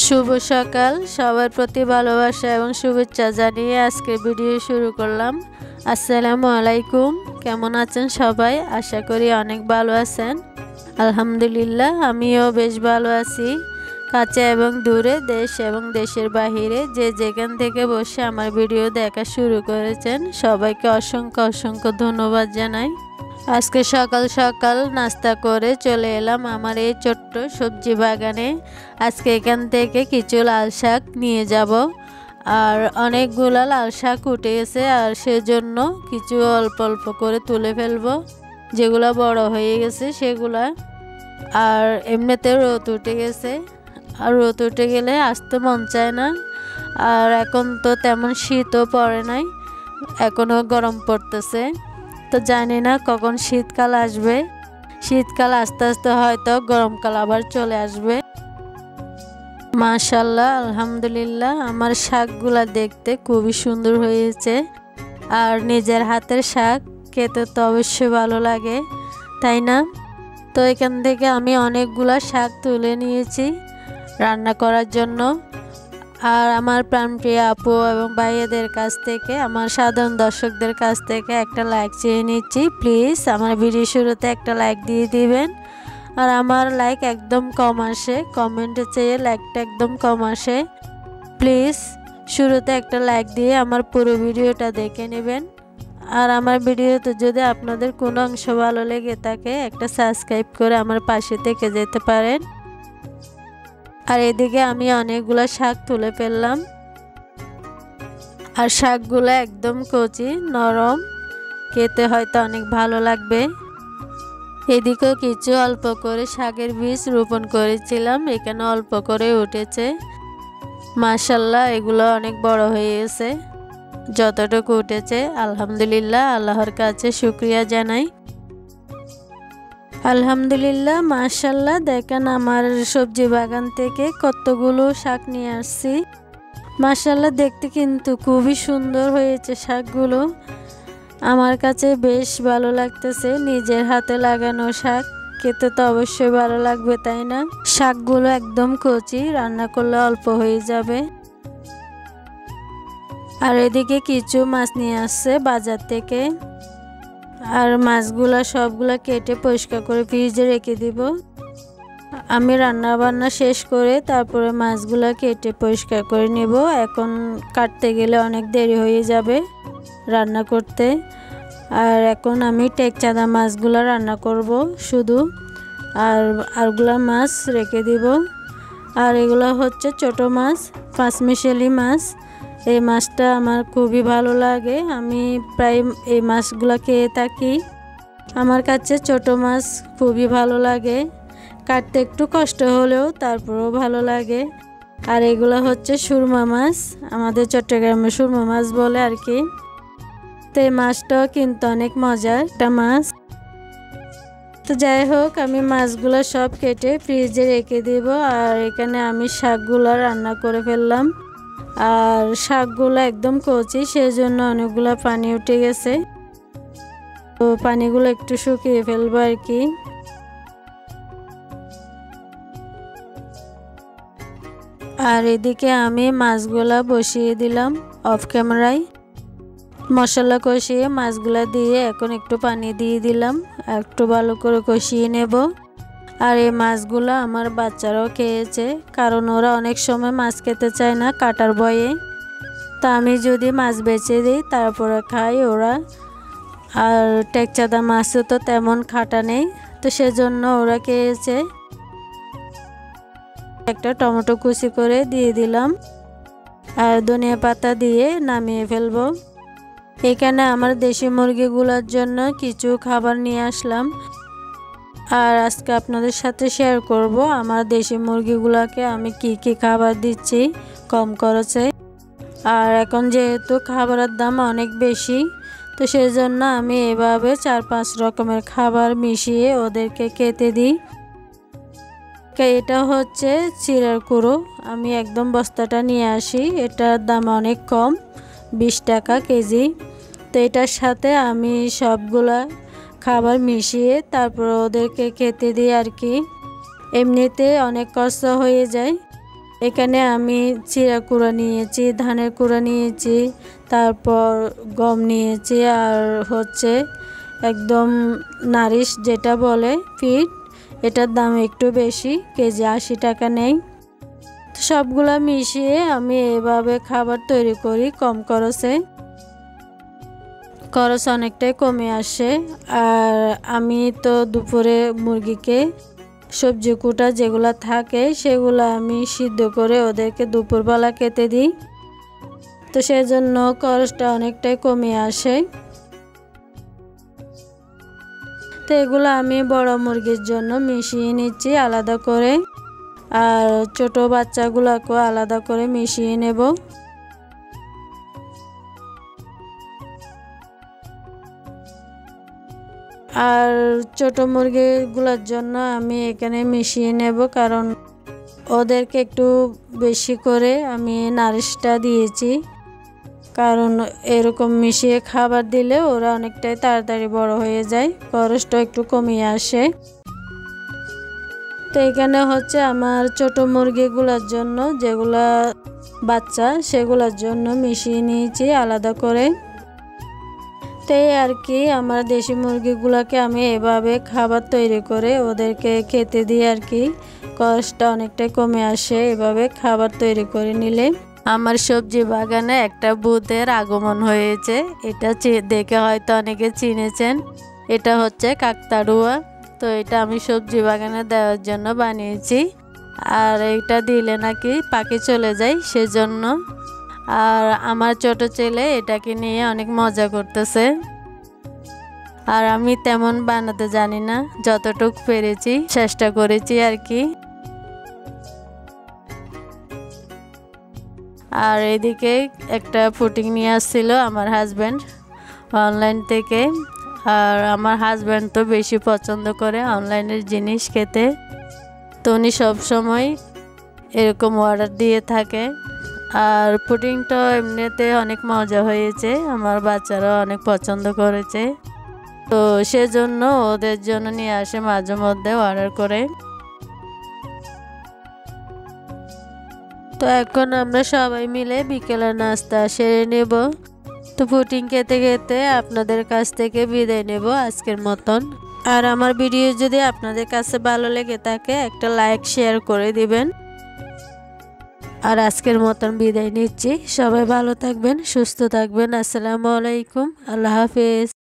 শুভ সকাল, সবার প্রতি ভালোবাসা এবং শুভেচ্ছা জানিয়ে আজকের ভিডিও শুরু করলাম। আসসালামু আলাইকুম। কেমন আছেন সবাই? আশা করি অনেক ভালো আছেন। আলহামদুলিল্লাহ, আমিও বেশ ভালো আছি। কাছে এবং দূরে, দেশ এবং দেশের বাহিরে যে যেখান থেকে বসে আমার ভিডিও দেখা শুরু করেছেন সবাইকে অসংখ্য অসংখ্য ধন্যবাদ জানাই। আজকে সকাল সকাল নাস্তা করে চলে এলাম আমার এই ছোট্ট সবজি বাগানে। আজকে এখান থেকে কিছু লাল শাক নিয়ে যাব, আর অনেকগুলো লাল শাক উঠে গেছে, আর সেজন্য কিছু অল্প অল্প করে তুলে ফেলবো, যেগুলো বড় হয়ে গেছে সেগুলা। আর এমনিতে রোদ উঠে গেছে, আর রোদ উঠে গেলে আসতে মন চায় না। আর এখন তো তেমন শীতও পড়ে নাই, এখনও গরম পড়তেছে। তো জানি না কখন শীতকাল আসবে। শীতকাল আস্তে আস্তে হয়তো গরমকাল আবার চলে আসবে। মাশাআল্লাহ, আলহামদুলিল্লাহ, আমার শাকগুলা দেখতে খুবই সুন্দর হয়েছে। আর নিজের হাতের শাক খেতে তো অবশ্যই ভালো লাগে, তাই না? তো এখান থেকে আমি অনেকগুলা শাক তুলে নিয়েছি রান্না করার জন্য। আর আমার প্রাণপ্রিয় আপু এবং ভাইয়াদের কাছ থেকে, আমার সাধারণ দর্শকদের কাছ থেকে একটা লাইক চেয়ে নিচ্ছি। প্লিজ আমার ভিডিও শুরুতে একটা লাইক দিয়ে দিবেন। আর আমার লাইক একদম কম আসে, কমেন্টে চেয়ে লাইকটা একদম কম আসে। প্লিজ শুরুতে একটা লাইক দিয়ে আমার পুরো ভিডিওটা দেখে নেবেন। আর আমার ভিডিওতে যদি আপনাদের কোনো অংশ ভালো লেগে থাকে, একটা সাবস্ক্রাইব করে আমার পাশে থেকে যেতে পারেন। আর এদিকে আমি অনেকগুলো শাক তুলে ফেললাম, আর শাকগুলো একদম কচি নরম, খেতে হয়তো অনেক ভালো লাগবে। এদিকেও কিছু অল্প করে শাকের বীজ রোপণ করেছিলাম, এখানে অল্প করে উঠেছে। মাশাআল্লাহ, এগুলো অনেক বড় হয়ে গেছে। যতটুকু উঠেছে আলহামদুলিল্লাহ, আল্লাহর কাছে শুকরিয়া জানাই। আলহামদুলিল্লাহ, মাশাআল্লাহ, দেখেন আমার সবজি বাগান থেকে কতগুলো শাক নিয়ে আসছি। মাশাআল্লাহ, দেখতে কিন্তু খুবই সুন্দর হয়েছে শাকগুলো। আমার কাছে বেশ ভালো লাগতেছে। নিজের হাতে লাগানো শাক খেতে তো অবশ্যই ভালো লাগবে, তাই না? শাকগুলো একদম কচি, রান্না করলে অল্প হয়ে যাবে। আর এদিকে কিছু মাছ নিয়ে আসছে বাজার থেকে, আর মাছগুলা সবগুলা কেটে পরিষ্কার করে ফ্রিজে রেখে দিব। আমি রান্না বান্না শেষ করে তারপরে মাছগুলা কেটে পরিষ্কার করে নেব। এখন কাটতে গেলে অনেক দেরি হয়ে যাবে রান্না করতে। আর এখন আমি টেকচাঁদা মাছগুলা রান্না করব শুধু, আরগুলা মাছ রেখে দিব। আর এগুলো হচ্ছে ছোট মাছ, পাঁচমিশালি মাছ। এই মাছটা আমার খুবই ভালো লাগে, আমি প্রায় এই মাছগুলো খেয়ে থাকি। আমার কাছে ছোট মাছ খুবই ভালো লাগে, কাটতে একটু কষ্ট হলেও তারপরেও ভালো লাগে। আর এগুলো হচ্ছে সুরমা মাছ, আমাদের চট্টগ্রামে সুরমা মাছ বলে আর কি। তো এই মাছটাও কিন্তু অনেক মজার একটা মাছ। তো যাই হোক, আমি মাছগুলো সব কেটে ফ্রিজে রেখে দিব। আর এখানে আমি শাকগুলো রান্না করে ফেললাম। আর শাকগুলো একদম কচি, সেজন্য অনেকগুলো পানি উঠে গেছে। তো পানিগুলো একটু শুকিয়ে ফেলবো আর কি। আর এদিকে আমি মাছগুলা বসিয়ে দিলাম অফ ক্যামেরায়। মশলা কষিয়ে মাছগুলা দিয়ে এখন একটু পানি দিয়ে দিলাম, একটু ভালো করে কষিয়ে নেব। আর এই মাছগুলো আমার বাচ্চারাও খেয়েছে, কারণ ওরা অনেক সময় মাছ খেতে চায় না কাটার ভয়ে। তা আমি যদি মাছ বেচে দিই তারপরে খাই ওরা। আর টেকচাঁদা মাছও তো তেমন খাটা নেই, তো সেজন্য ওরা খেয়েছে। একটা টমেটো কুচি করে দিয়ে দিলাম, আর ধনিয়া পাতা দিয়ে নামিয়ে ফেলবো। এখানে আমার দেশি মুরগিগুলোর জন্য কিছু খাবার নিয়ে আসলাম। আর আজকে আপনাদের সাথে শেয়ার করব আমার দেশি মুরগিগুলোকে আমি কি কি খাবার দিচ্ছি কম খরচে। আর এখন যেহেতু খাবারের দাম অনেক বেশি, তো সেজন্য আমি এভাবে 4-5 রকমের খাবার মিশিয়ে ওদেরকে খেতে দিই। এটা হচ্ছে চিড়ার কুড়ো, আমি একদম বস্তাটা নিয়ে আসি, এটার দাম অনেক কম, 20 টাকা কেজি। তো এটার সাথে আমি সবগুলা খাবার মিশিয়ে তারপর ওদেরকে খেতে দিই আর কি। এমনিতে অনেক কষ্ট হয়ে যায়, এখানে আমি চিরা কুড়া নিয়েছি, ধানের কুড়া নিয়েছি, তারপর গম নিয়েছি, আর হচ্ছে একদম নারিশ যেটা বলে ফিড, এটার দাম একটু বেশি, কেজি 80 টাকা নেই। সবগুলা মিশিয়ে আমি এভাবে খাবার তৈরি করি কম খরচে। খরচ অনেকটাই কমে আসে। আর আমি তো দুপুরে মুরগিকে সবজি কুটা যেগুলো থাকে সেগুলো আমি সিদ্ধ করে ওদেরকে দুপুরবেলা খেতে দিই, তো সেজন্য খরচটা অনেকটাই কমে আসে। তো এগুলো আমি বড় মুরগির জন্য মিশিয়ে নিচ্ছি আলাদা করে, আর ছোট বাচ্চাগুলোকেও আলাদা করে মিশিয়ে নেব। আর ছোট মুরগিগুলোর জন্য আমি এখানে মিশিয়ে নেব, কারণ ওদেরকে একটু বেশি করে আমি নারিশটা দিয়েছি, কারণ এরকম মিশিয়ে খাবার দিলে ওরা অনেকটাই তাড়াতাড়ি বড় হয়ে যায়, খরচটা একটু কমিয়ে আসে। তো এখানে হচ্ছে আমার ছোট মুরগিগুলোর জন্য যেগুলা বাচ্চা সেগুলোর জন্য মিশিয়ে নিয়েছি আলাদা করে। তাই আর কি, আমার দেশি মুরগিগুলোকে আমি এভাবে খাবার তৈরি করে ওদেরকে খেতে দিই আর কি, কষ্টটা অনেকটাই কমে আসে এভাবে খাবার তৈরি করে নিলে। আমার সবজি বাগানে একটা ভূতের আগমন হয়েছে, এটা দেখে হয়তো অনেকে চিনেছেন। এটা হচ্ছে কাকতাড়ুয়া। তো এটা আমি সবজি বাগানে দেওয়ার জন্য বানিয়েছি, আর এটা দিলে নাকি পাখি চলে যায় সেজন্য। আর আমার ছোট ছেলে এটাকে নিয়ে অনেক মজা করতেছে। আর আমি তেমন বানাতে জানি না, যতটুকু পেরেছি চেষ্টা করেছি আর কি। আর এদিকে একটা পুটিং নিয়ে আসছিল আমার হাজব্যান্ড অনলাইন থেকে। আর আমার হাজব্যান্ড তো বেশি পছন্দ করে অনলাইনের জিনিস খেতে, তো উনি সবসময় এরকম অর্ডার দিয়ে থাকে। আর পুডিংটা এমনিতে অনেক মজা হয়েছে, আমার বাচ্চারাও অনেক পছন্দ করেছে, তো সেজন্য ওদের জন্য নিয়ে আসে মাঝে মধ্যে অর্ডার করে। তো এখন আমরা সবাই মিলে বিকেলের নাস্তা সেরে নেব। তো পুডিং খেতে খেতে আপনাদের কাছ থেকে বিদায় নেব আজকের মতন। আর আমার ভিডিও যদি আপনাদের কাছে ভালো লেগে থাকে একটা লাইক শেয়ার করে দিবেন। আর আজকের মতন বিদায় নিচ্ছি, সবাই ভালো থাকবেন, সুস্থ থাকবেন। আসসালামু আলাইকুম, আল্লাহ হাফেজ।